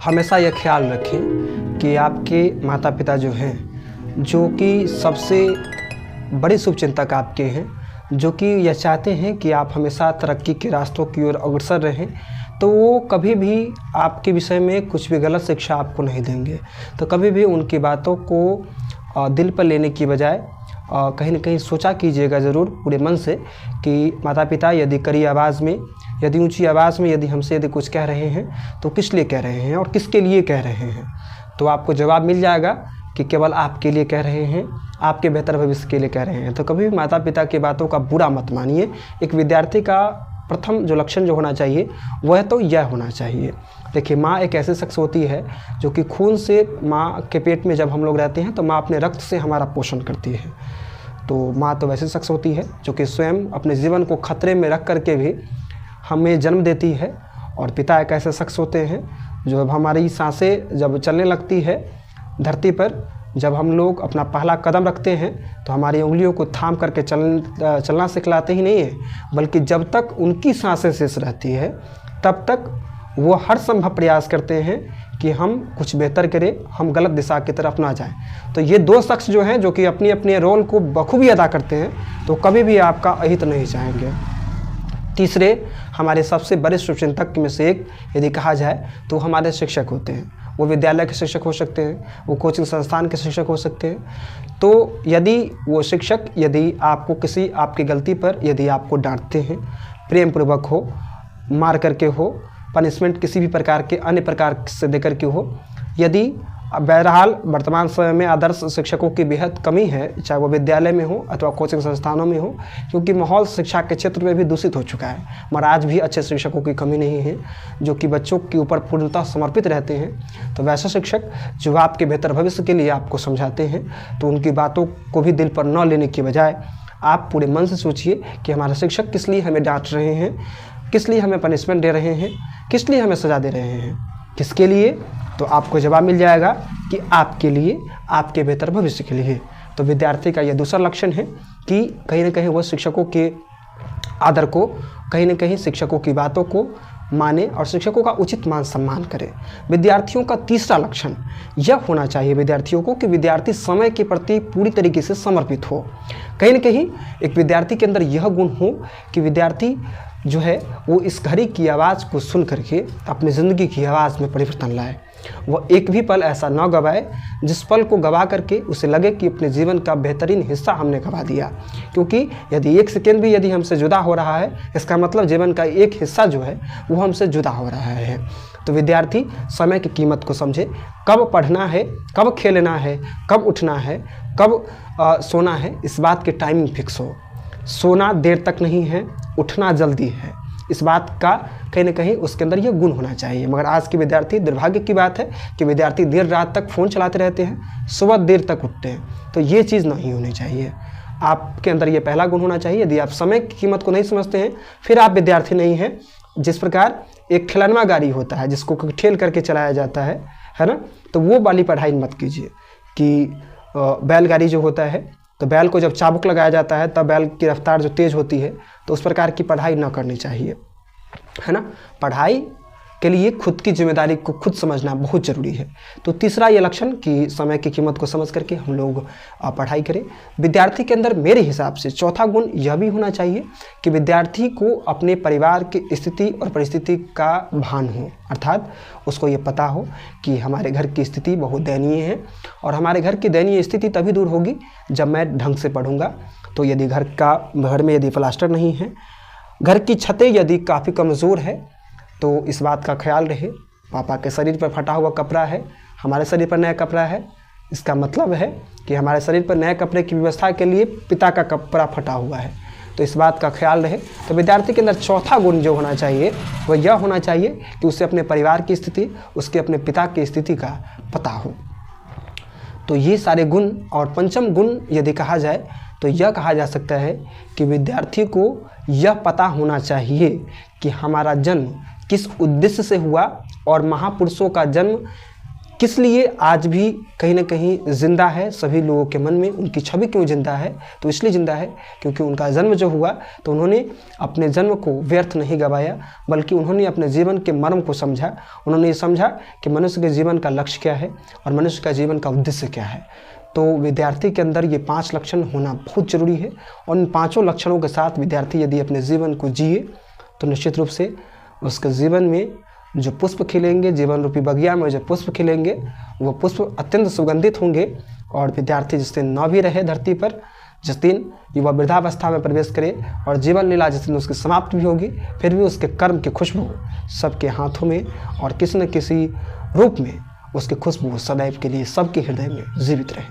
हमेशा यह ख्याल रखें कि आपके माता पिता जो हैं, जो कि सबसे बड़े शुभचिंतक आपके हैं, जो कि यह चाहते हैं कि आप हमेशा तरक्की के रास्तों की ओर अग्रसर रहें, तो वो कभी भी आपके विषय में कुछ भी गलत शिक्षा आपको नहीं देंगे। तो कभी भी उनकी बातों को दिल पर लेने की बजाय कहीं न कहीं सोचा कीजिएगा ज़रूर पूरे मन से कि माता पिता यदि कड़ी आवाज़ में, यदि ऊंची आवाज़ में यदि हमसे यदि कुछ कह रहे हैं तो किस लिए कह रहे हैं और किसके लिए कह रहे हैं। तो आपको जवाब मिल जाएगा कि केवल आपके लिए कह रहे हैं, आपके बेहतर भविष्य के लिए कह रहे हैं। तो कभी भी माता पिता की बातों का बुरा मत मानिए। एक विद्यार्थी का प्रथम जो लक्षण जो होना चाहिए वह तो यह होना चाहिए। देखिए, माँ एक ऐसी शख्स होती है जो कि खून से, माँ के पेट में जब हम लोग रहते हैं तो माँ अपने रक्त से हमारा पोषण करती है। तो माँ तो वैसी शख्स होती है जो कि स्वयं अपने जीवन को खतरे में रख करके भी हमें जन्म देती है। और पिता एक ऐसे शख्स होते हैं जो अब हमारी सांसें जब चलने लगती है धरती पर, जब हम लोग अपना पहला कदम रखते हैं तो हमारी उंगलियों को थाम करके चलना सिखलाते ही नहीं है, बल्कि जब तक उनकी सांसें शेष रहती है तब तक वो हर संभव प्रयास करते हैं कि हम कुछ बेहतर करें, हम गलत दिशा की तरफ ना जाएं। तो ये दो शख्स जो हैं, जो कि अपनी अपने रोल को बखूबी अदा करते हैं, तो कभी भी आपका अहित नहीं चाहेंगे। तीसरे हमारे सबसे बड़े शुभचिंतक में से एक यदि कहा जाए तो हमारे शिक्षक होते हैं। वो विद्यालय के शिक्षक हो सकते हैं, वो कोचिंग संस्थान के शिक्षक हो सकते हैं। तो यदि वो शिक्षक यदि आपको किसी आपकी गलती पर यदि आपको डांटते हैं, प्रेम पूर्वक हो, मार करके हो, पनिशमेंट किसी भी प्रकार के अन्य प्रकार से देकर के हो, यदि बहरहाल वर्तमान समय में आदर्श शिक्षकों की बेहद कमी है, चाहे वो विद्यालय में हो अथवा कोचिंग संस्थानों में हो, क्योंकि माहौल शिक्षा के क्षेत्र में भी दूषित हो चुका है। मगर आज भी अच्छे शिक्षकों की कमी नहीं है जो कि बच्चों के ऊपर पूर्णतः समर्पित रहते हैं। तो वैसे शिक्षक जो आपके बेहतर भविष्य के लिए आपको समझाते हैं, तो उनकी बातों को भी दिल पर न लेने की बजाय आप पूरे मन से सोचिए कि हमारे शिक्षक किस लिए हमें डांट रहे हैं, किस लिए हमें पनिशमेंट दे रहे हैं, किस लिए हमें सज़ा दे रहे हैं, किसके लिए। तो आपको जवाब मिल जाएगा कि आपके लिए, आपके बेहतर भविष्य के लिए। तो विद्यार्थी का यह दूसरा लक्षण है कि कहीं ना कहीं वह शिक्षकों के आदर को, कहीं ना कहीं शिक्षकों की बातों को माने और शिक्षकों का उचित मान सम्मान करे। विद्यार्थियों का तीसरा लक्षण यह होना चाहिए विद्यार्थियों को कि विद्यार्थी समय के प्रति पूरी तरीके से समर्पित हो। कहीं ना कहीं एक विद्यार्थी के अंदर यह गुण हो कि विद्यार्थी जो है वो इस घड़ी की आवाज़ को सुन करके अपनी ज़िंदगी की आवाज़ में परिवर्तन लाए। वह एक भी पल ऐसा न गवाए जिस पल को गवा करके उसे लगे कि अपने जीवन का बेहतरीन हिस्सा हमने गवा दिया। क्योंकि यदि एक सेकेंड भी यदि हमसे जुदा हो रहा है, इसका मतलब जीवन का एक हिस्सा जो है वो हमसे जुदा हो रहा है। तो विद्यार्थी समय की कीमत को समझे, कब पढ़ना है, कब खेलना है, कब उठना है, कब सोना है, इस बात की टाइमिंग फिक्स हो। सोना देर तक नहीं है, उठना जल्दी है, इस बात का कहीं ना कहीं उसके अंदर यह गुण होना चाहिए। मगर आज के विद्यार्थी, दुर्भाग्य की बात है कि विद्यार्थी देर रात तक फ़ोन चलाते रहते हैं, सुबह देर तक उठते हैं। तो ये चीज़ नहीं होनी चाहिए। आपके अंदर ये पहला गुण होना चाहिए। यदि आप समय की कीमत को नहीं समझते हैं, फिर आप विद्यार्थी नहीं हैं। जिस प्रकार एक खिलौना गाड़ी होता है जिसको ठेल करके चलाया जाता है ना, तो वो वाली पढ़ाई मत कीजिए कि बैलगाड़ी जो होता है, तो बैल को जब चाबुक लगाया जाता है तब बैल की रफ्तार जो तेज़ होती है, तो उस प्रकार की पढ़ाई न करनी चाहिए, है ना। पढ़ाई के लिए खुद की जिम्मेदारी को खुद समझना बहुत ज़रूरी है। तो तीसरा ये लक्षण कि समय की कीमत को समझ करके हम लोग पढ़ाई करें। विद्यार्थी के अंदर मेरे हिसाब से चौथा गुण यह भी होना चाहिए कि विद्यार्थी को अपने परिवार की स्थिति और परिस्थिति का भान हो, अर्थात उसको ये पता हो कि हमारे घर की स्थिति बहुत दयनीय है और हमारे घर की दयनीय स्थिति तभी दूर होगी जब मैं ढंग से पढ़ूंगा। तो यदि घर में यदि प्लास्टर नहीं है, घर की छतें यदि काफ़ी कमज़ोर है, तो इस बात का ख्याल रहे पापा के शरीर पर फटा हुआ कपड़ा है, हमारे शरीर पर नया कपड़ा है, इसका मतलब है कि हमारे शरीर पर नए कपड़े की व्यवस्था के लिए पिता का कपड़ा फटा हुआ है। तो इस बात का ख्याल रहे। तो विद्यार्थी के अंदर चौथा गुण जो होना चाहिए वह यह होना चाहिए कि उसे अपने परिवार की स्थिति, उसके अपने पिता की स्थिति का पता हो। तो ये सारे गुण, और पंचम गुण यदि कहा जाए तो यह कहा जा सकता है कि विद्यार्थी को यह पता होना चाहिए कि हमारा जन्म किस उद्देश्य से हुआ और महापुरुषों का जन्म किस लिए आज भी कहीं ना कहीं ज़िंदा है सभी लोगों के मन में, उनकी छवि क्यों ज़िंदा है? तो इसलिए ज़िंदा है क्योंकि उनका जन्म जो हुआ तो उन्होंने अपने जन्म को व्यर्थ नहीं गवाया, बल्कि उन्होंने अपने जीवन के मर्म को समझा। उन्होंने ये समझा कि मनुष्य के जीवन का लक्ष्य क्या है और मनुष्य का जीवन का उद्देश्य क्या है। तो विद्यार्थी के अंदर ये 5 लक्षण होना बहुत ज़रूरी है और इन 5 लक्षणों के साथ विद्यार्थी यदि अपने जीवन को जिए तो निश्चित रूप से उसके जीवन में जो पुष्प खिलेंगे, जीवन रूपी बगिया में जो पुष्प खिलेंगे वो पुष्प अत्यंत सुगंधित होंगे। और विद्यार्थी जिस दिन न भी रहे धरती पर, जिस दिन युवा वृद्धावस्था में प्रवेश करे और जीवन लीला जिस दिन उसकी समाप्त भी होगी, फिर भी उसके कर्म की खुशबू सबके हाथों में और किसी न किसी रूप में उसकी खुशबू सदैव के लिए सबके हृदय में जीवित रहे।